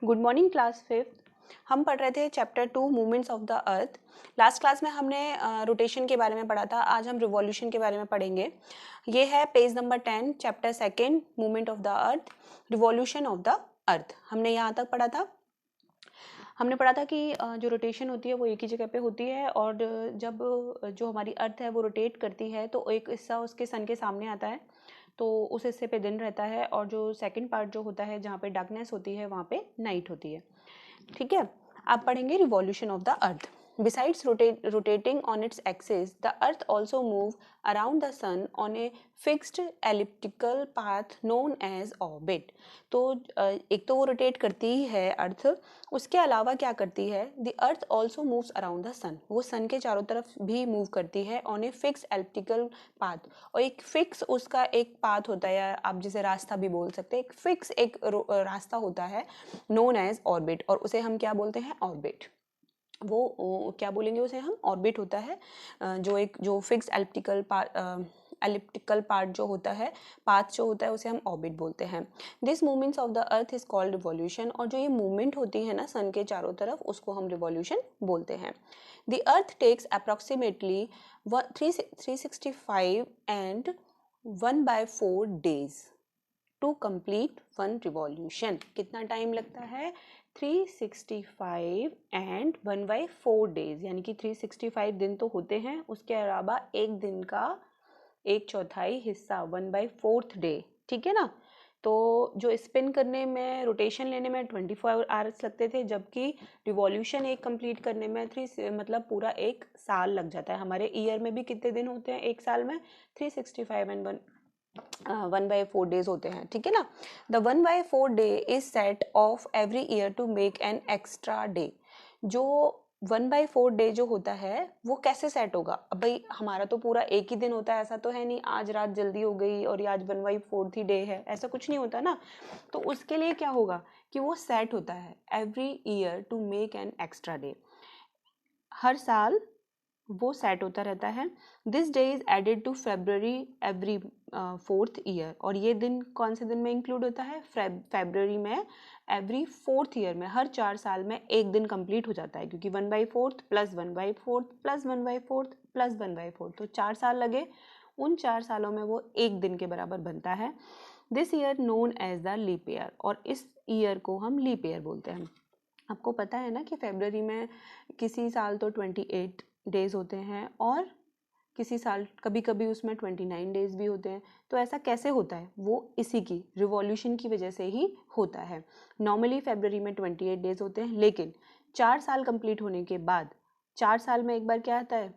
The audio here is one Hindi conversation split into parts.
Good morning class fifth. हम पढ़ रहे थे chapter 2 movements of the earth. Last class में हमने रोटेशन के बारे में पढ़ा था। आज हम रिवॉल्यूशन के बारे में पढ़ेंगे। ये है page number 10 chapter second movement of the earth, revolution of the अर्थ। हमने यहाँ तक पढ़ा था। हमने पढ़ा था कि जो रोटेशन होती है वो एक ही जगह पे होती है और जब जो हमारी अर्थ है वो रोटेट करती है तो एक हिस्सा उसके सन के सामने आता है, तो उस हिस्से पे दिन रहता है और जो सेकंड पार्ट जो होता है जहाँ पे डार्कनेस होती है वहाँ पे नाइट होती है। ठीक है, आप पढ़ेंगे revolution of the earth. Besides rotating on its axis, the Earth also moves around the Sun on a fixed elliptical path known as orbit. तो एक तो वो रोटेट करती ही है अर्थ, उसके अलावा क्या करती है? The Earth also moves around the Sun. वो सन के चारों तरफ भी मूव करती है on a fixed elliptical path. और एक फिक्स उसका एक पाथ होता है, या आप जिसे रास्ता भी बोल सकते हैं, एक फिक्स एक रास्ता होता है known as orbit, और उसे हम क्या बोलते हैं? ऑर्बिट। वो क्या बोलेंगे उसे हम? ऑर्बिट होता है। जो फिक्स एलिप्टिकल पार्ट जो होता है, पाथ जो होता है, उसे हम ऑर्बिट बोलते हैं। This movements of the earth is called revolution. और जो ये मूवमेंट होती है ना सन के चारों तरफ, उसको हम रिवॉल्यूशन बोलते हैं। The earth takes approximately 365 and 1/4 days to complete one revolution. कितना टाइम लगता है? 365 एंड 1/4 days, यानी कि 365 दिन तो होते हैं, उसके अलावा एक दिन का 1/4 हिस्सा 1/4 डे। ठीक है ना? तो जो स्पिन करने में, रोटेशन लेने में 24 आवर्स लगते थे, जबकि रिवॉल्यूशन एक कंप्लीट करने में मतलब पूरा एक साल लग जाता है। हमारे ईयर में भी कितने दिन होते हैं एक साल में? 365 एंड 1/4 days होते हैं। ठीक है ना? The 1/4 day is set off every year to make an extra day. जो 1/4 डे जो होता है वो कैसे सेट होगा? अब भाई हमारा तो पूरा एक ही दिन होता है, ऐसा तो है नहीं आज रात जल्दी हो गई और ये आज 1/4 डे है, ऐसा कुछ नहीं होता ना। तो उसके लिए क्या होगा कि वो सेट होता है every year to make an extra day. हर साल वो सेट होता रहता है। This day is added to February every 4th year. और ये दिन कौन से दिन में इंक्लूड होता है? फेब्रवरी में एवरी 4th ईयर में, हर 4 साल में एक दिन कंप्लीट हो जाता है, क्योंकि 1/4 प्लस 1/4 प्लस 1/4 प्लस 1/4, तो 4 साल लगे। उन 4 सालों में वो एक दिन के बराबर बनता है। This year known as the leap year. और इस ईयर को हम लीप ईयर बोलते हैं। आपको पता है ना कि फरवरी में किसी साल तो 28 डेज होते हैं और किसी साल कभी कभी उसमें 29 डेज भी होते हैं। तो ऐसा कैसे होता है? वो इसी की रिवॉल्यूशन की वजह से ही होता है। नॉर्मली फरवरी में 28 डेज होते हैं, लेकिन 4 साल कंप्लीट होने के बाद 4 साल में एक बार क्या आता है?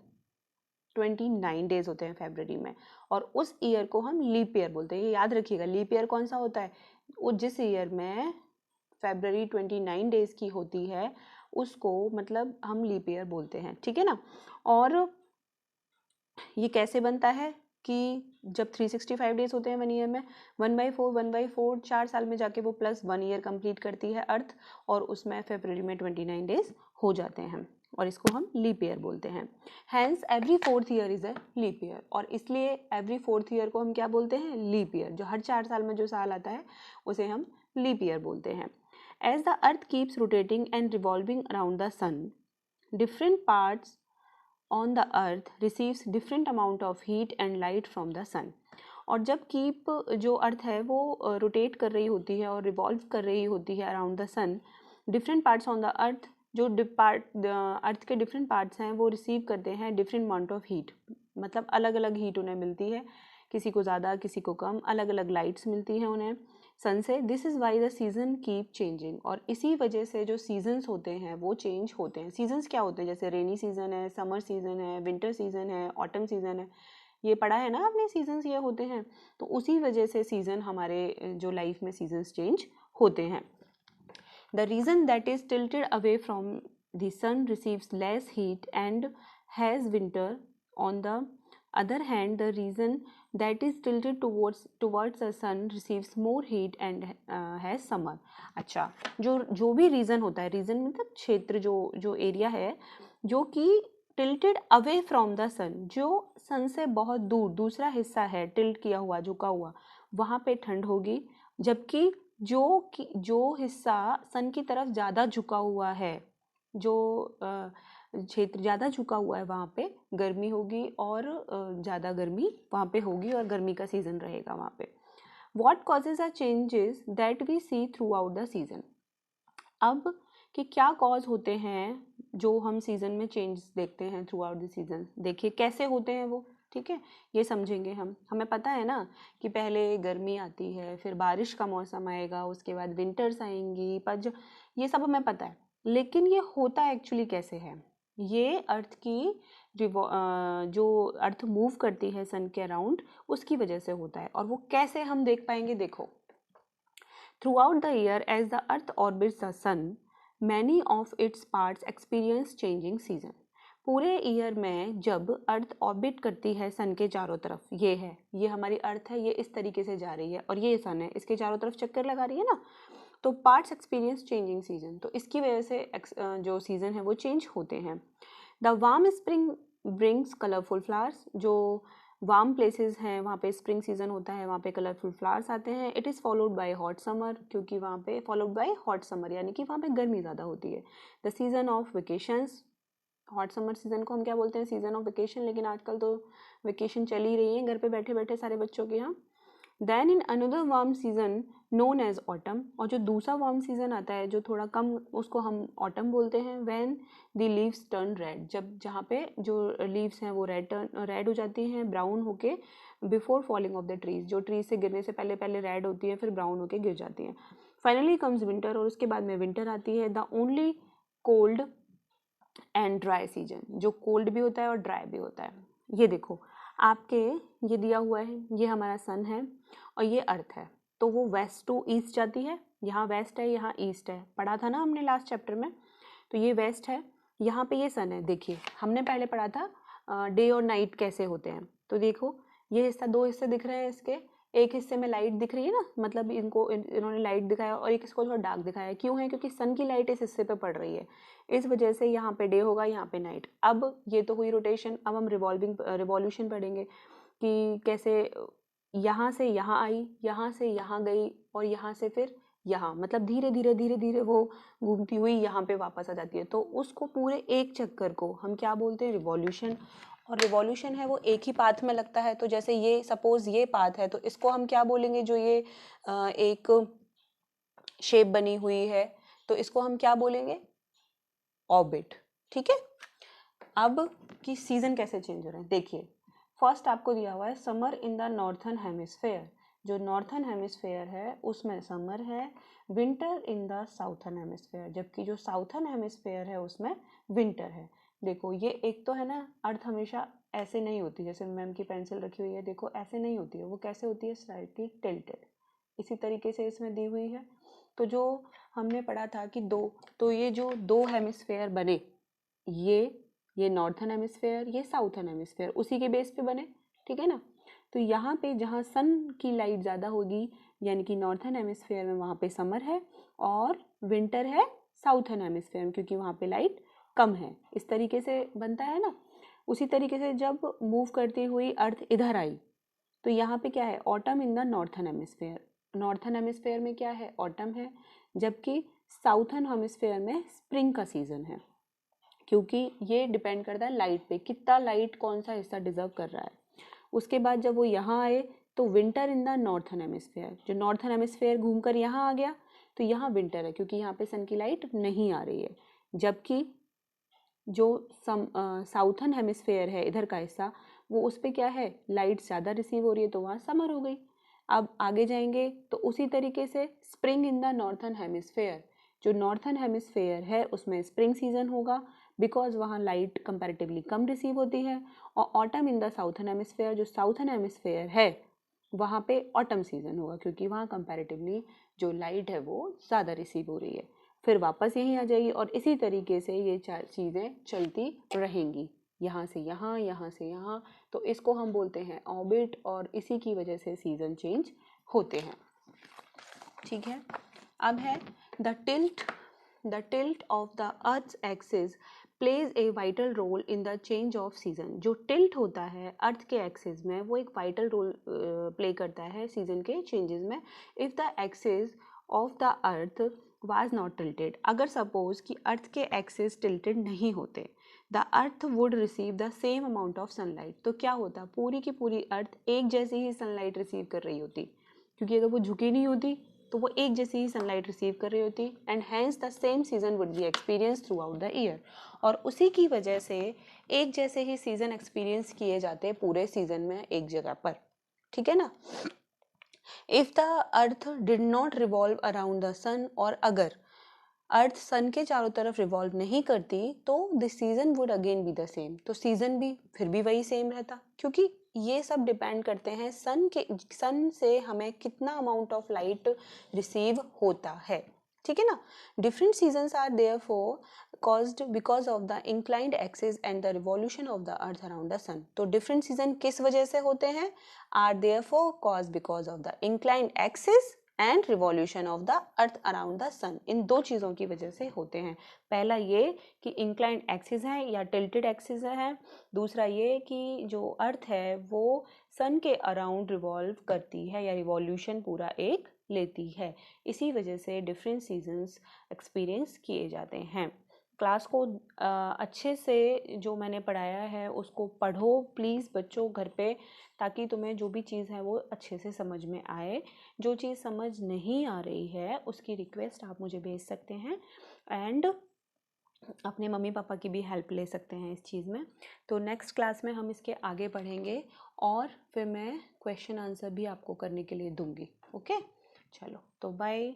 29 डेज होते हैं फरवरी में, और उस ईयर को हम लीप ईयर बोलते हैं। ये याद रखिएगा, लीप ईयर कौन सा होता है? वो जिस ईयर में फरवरी 29 डेज की होती है उसको मतलब हम लीप ईयर बोलते हैं। ठीक है ना? और ये कैसे बनता है कि जब 365 डेज होते हैं 1 ईयर में, 1/4 4 साल में जाके वो प्लस 1 ईयर कंप्लीट करती है अर्थ, और उसमें फरवरी में 29 डेज हो जाते हैं, और इसको हम लीप ईयर बोलते हैं। Hence every 4th year is a leap year. और इसलिए एवरी 4th ईयर को हम क्या बोलते हैं? Leap year. जो हर 4 साल में जो साल आता है उसे हम लीप ईयर बोलते हैं। As the earth keeps rotating and revolving around the sun, different parts on the earth receives different amount of heat and light from the sun. और जब कीप जो अर्थ है वो रोटेट कर रही होती है और रिवॉल्व कर रही होती है around the sun, different parts on the earth, जो अर्थ के डिफरेंट पार्ट्स हैं वो रिसीव करते हैं डिफरेंट अमाउंट ऑफ हीट। मतलब अलग अलग हीट उन्हें मिलती है, किसी को ज़्यादा किसी को कम, अलग अलग लाइट्स मिलती हैं उन्हें सन से। This is why the season keep changing. और इसी वजह से जो सीजन्स होते हैं वो चेंज होते हैं। सीजन्स क्या होते हैं? जैसे रेनी सीजन है, समर सीजन है, विंटर सीजन है, ऑटम सीजन है, ये पढ़ा है ना आपने, सीजन्स ये होते हैं। तो उसी वजह से सीजन हमारे जो लाइफ में सीजन्स चेंज होते हैं। The reason that is tilted away from the sun receives less heat and has winter. On the other hand, the reason that is tilted towards the sun receives more heat and has summer. अच्छा, जो भी रीजन होता है, रीजन मतलब क्षेत्र, जो एरिया है जो कि टिल्टेड अवे फ्रॉम द सन, जो सन से बहुत दूर दूसरा हिस्सा है, टिल्ट किया हुआ, झुका हुआ, वहाँ पे ठंड होगी, जबकि जो हिस्सा सन की तरफ ज़्यादा झुका हुआ है, जो क्षेत्र ज़्यादा झुका हुआ है वहाँ पे गर्मी होगी और ज़्यादा गर्मी वहाँ पे होगी और गर्मी का सीज़न रहेगा वहाँ पे। What causes are changes that we see throughout the season? अब कि क्या कॉज होते हैं जो हम सीज़न में चेंज देखते हैं थ्रू आउट द सीज़न। देखिए कैसे होते हैं वो, ठीक है, ये समझेंगे हम। हमें पता है ना कि पहले गर्मी आती है, फिर बारिश का मौसम आएगा, उसके बाद विंटर्स आएंगी, ये सब हमें पता है। लेकिन ये होता एक्चुअली कैसे है? ये अर्थ की जो अर्थ मूव करती है सन के अराउंड, उसकी वजह से होता है। और वो कैसे हम देख पाएंगे? देखो, throughout the year as the earth orbits the sun, many of its parts experience changing season. पूरे ईयर में जब अर्थ ऑर्बिट करती है सन के चारों तरफ, ये हमारी अर्थ है, ये इस तरीके से जा रही है और ये सन है, इसके चारों तरफ चक्कर लगा रही है ना, तो पार्ट्स एक्सपीरियंस चेंजिंग सीजन, तो इसकी वजह से जो सीजन है वो चेंज होते हैं। The warm spring brings colourful flowers, जो वार्म प्लेसेस हैं वहाँ पे स्प्रिंग सीजन होता है, वहाँ पे कलरफुल फ्लावर्स आते हैं। It is followed by hot summer, क्योंकि वहाँ पे फॉलोड बाय हॉट समर यानी कि वहाँ पे गर्मी ज़्यादा होती है। The season of vacations, hot summer season को हम क्या बोलते हैं? सीजन ऑफ वेकेशन, लेकिन आजकल तो वेकेशन चल ही रही है घर पे बैठे बैठे सारे बच्चों के यहाँ। Then in another warm season known as autumn, और जो दूसरा वार्म सीजन आता है जो थोड़ा कम, उसको हम ऑटम बोलते हैं। When the leaves turn red, जब जहाँ पे जो लीव्स हैं वो रेड हो जाती हैं, ब्राउन होके, before falling of the trees, जो ट्रीज से गिरने से पहले पहले रेड होती है, फिर ब्राउन होके गिर जाती हैं। फाइनली कम्स विंटर, और उसके बाद में विंटर आती है। The only cold and dry season, जो कोल्ड भी होता है और ड्राई भी होता है। ये देखो आपके, ये दिया हुआ है, ये हमारा सन है और ये अर्थ है, तो वो वेस्ट टू ईस्ट जाती है। यहाँ वेस्ट है, यहाँ ईस्ट है, पढ़ा था ना हमने लास्ट चैप्टर में। तो ये वेस्ट है, यहाँ पे ये सन है। देखिए हमने पहले पढ़ा था डे और नाइट कैसे होते हैं, तो देखो ये हिस्सा, दो हिस्से दिख रहे हैं इसके, एक हिस्से में लाइट दिख रही है ना, मतलब इन्होंने लाइट दिखाया, और एक इसको थोड़ा डार्क दिखाया। क्यों है? क्योंकि सन की लाइट इस हिस्से पे पड़ रही है, इस वजह से यहाँ पे डे होगा, यहाँ पे नाइट। अब ये तो हुई रोटेशन, अब हम रिवॉल्यूशन पढ़ेंगे कि कैसे यहाँ से यहाँ आई, यहाँ से यहाँ गई, और यहाँ से फिर यहाँ, मतलब धीरे धीरे धीरे धीरे वो घूमती हुई यहाँ पे वापस आ जाती है। तो उसको पूरे एक चक्कर को हम क्या बोलते हैं? रिवॉल्यूशन। और रिवॉल्यूशन है वो एक ही पाथ में लगता है। तो जैसे ये सपोज ये पाथ है, तो इसको हम क्या बोलेंगे? जो ये एक शेप बनी हुई है, तो इसको हम क्या बोलेंगे? ऑर्बिट। ठीक है। अब कि सीजन कैसे चेंज हो रहे हैं, देखिए फर्स्ट आपको दिया हुआ है summer in the northern hemisphere, जो नॉर्थन हेमिस्फेयर है उसमें समर है। Winter in the southern hemisphere, जबकि जो साउथर्न हेमिस्फेयर है उसमें विंटर है। देखो ये एक तो है ना, अर्थ हमेशा ऐसे नहीं होती, जैसे मैम की पेंसिल रखी हुई है, देखो ऐसे नहीं होती है, वो कैसे होती है? स्लाइटली टिल्टेड, इसी तरीके से इसमें दी हुई है। तो जो हमने पढ़ा था कि तो ये जो दो हेमिस्फेयर बने, ये नॉर्थन हेमिस्फेयर, ये साउथर्न हेमिस्फेयर, उसी के बेस पे बने, ठीक है ना। तो यहाँ पे जहाँ सन की लाइट ज़्यादा होगी, यानी कि नॉर्थन हेमिस्फेयर में, वहाँ पे समर है, और विंटर है साउथर्न हेमिस्फेयर में, क्योंकि वहाँ पे लाइट कम है। इस तरीके से बनता है ना। उसी तरीके से जब मूव करती हुई अर्थ इधर आई, तो यहाँ पे क्या है? Autumn in the northern hemisphere. Northern hemisphere में क्या है? ऑटम है, जबकि साउथर्न हेमिस्फेयर में स्प्रिंग का सीजन है, क्योंकि ये डिपेंड करता है लाइट पे, कितना लाइट कौन सा हिस्सा डिजर्व कर रहा है। उसके बाद जब वो यहाँ आए तो winter in the northern hemisphere, जो नॉर्थन हेमिस्फेयर घूमकर यहाँ आ गया, तो यहाँ विंटर है, क्योंकि यहाँ पे सन की लाइट नहीं आ रही है। जबकि जो साउथर्न हेमिस्फेयर है, इधर का हिस्सा, वो उस पर क्या है? लाइट ज़्यादा रिसीव हो रही है, तो वहाँ समर हो गई। अब आगे जाएंगे तो उसी तरीके से spring in the northern hemisphere, जो नॉर्थन हेमिस्फेयर है उसमें स्प्रिंग सीजन होगा, बिकॉज वहाँ लाइट कंपैरेटिवली कम रिसीव होती है। और autumn in the southern hemisphere, जो साउथर्न हेमिस्फेयर है वहाँ पे ऑटम सीजन होगा, क्योंकि वहाँ कंपैरेटिवली जो लाइट है वो ज़्यादा रिसीव हो रही है, फिर वापस यहीं आ जाएगी। और इसी तरीके से ये चार चीज़ें चलती रहेंगी, यहाँ से यहाँ, यहाँ से यहाँ। तो इसको हम बोलते हैं ऑर्बिट, और इसी की वजह से सीजन चेंज होते हैं। ठीक है। अब है the tilt of the earth axis plays a vital role in the change of season. जो टिल्ट होता है अर्थ के एक्सिस में, वो एक वाइटल रोल प्ले करता है सीजन के चेंजेस में। If the axis of the earth was not tilted, अगर सपोज कि अर्थ के एक्सिस टिल्टेड नहीं होते, the earth would receive the same amount of sunlight, तो क्या होता, पूरी की पूरी अर्थ एक जैसी ही सनलाइट रिसीव कर रही होती, क्योंकि अगर वो झुकी नहीं होती तो वो एक जैसी ही सनलाइट रिसीव कर रही होती, and hence the same season would be experience throughout the year, और उसी की वजह से एक जैसे ही सीजन एक्सपीरियंस किए जाते पूरे सीजन में एक जगह पर, ठीक है ना। If the earth did not revolve around the sun, और अगर अर्थ सन के चारों तरफ रिवॉल्व नहीं करती तो the season would again be the same, तो सीजन भी फिर भी वही सेम रहता, क्योंकि ये सब डिपेंड करते हैं सन से हमें कितना अमाउंट ऑफ लाइट रिसीव होता है, ठीक है ना। Different seasons are therefore caused because of the inclined axis and the revolution of the earth around the sun, तो डिफरेंट सीजन किस वजह से होते हैं, are therefore caused because of the inclined axis and revolution of the earth around the sun, इन दो चीज़ों की वजह से होते हैं। पहला ये कि इंक्लाइंड एक्सिस है या टिल्टेड एक्सिस है, दूसरा ये कि जो अर्थ है वो सन के अराउंड रिवॉल्व करती है या रिवॉल्यूशन पूरा एक लेती है, इसी वजह से डिफरेंट सीजन्स एक्सपीरियंस किए जाते हैं। क्लास को अच्छे से जो मैंने पढ़ाया है उसको पढ़ो प्लीज़ बच्चों घर पे, ताकि तुम्हें जो भी चीज़ है वो अच्छे से समझ में आए। जो चीज़ समझ नहीं आ रही है उसकी रिक्वेस्ट आप मुझे भेज सकते हैं, एंड अपने मम्मी पापा की भी हेल्प ले सकते हैं इस चीज़ में। तो नेक्स्ट क्लास में हम इसके आगे पढ़ेंगे और फिर मैं क्वेश्चन आंसर भी आपको करने के लिए दूंगी। ओके, चलो तो बाय।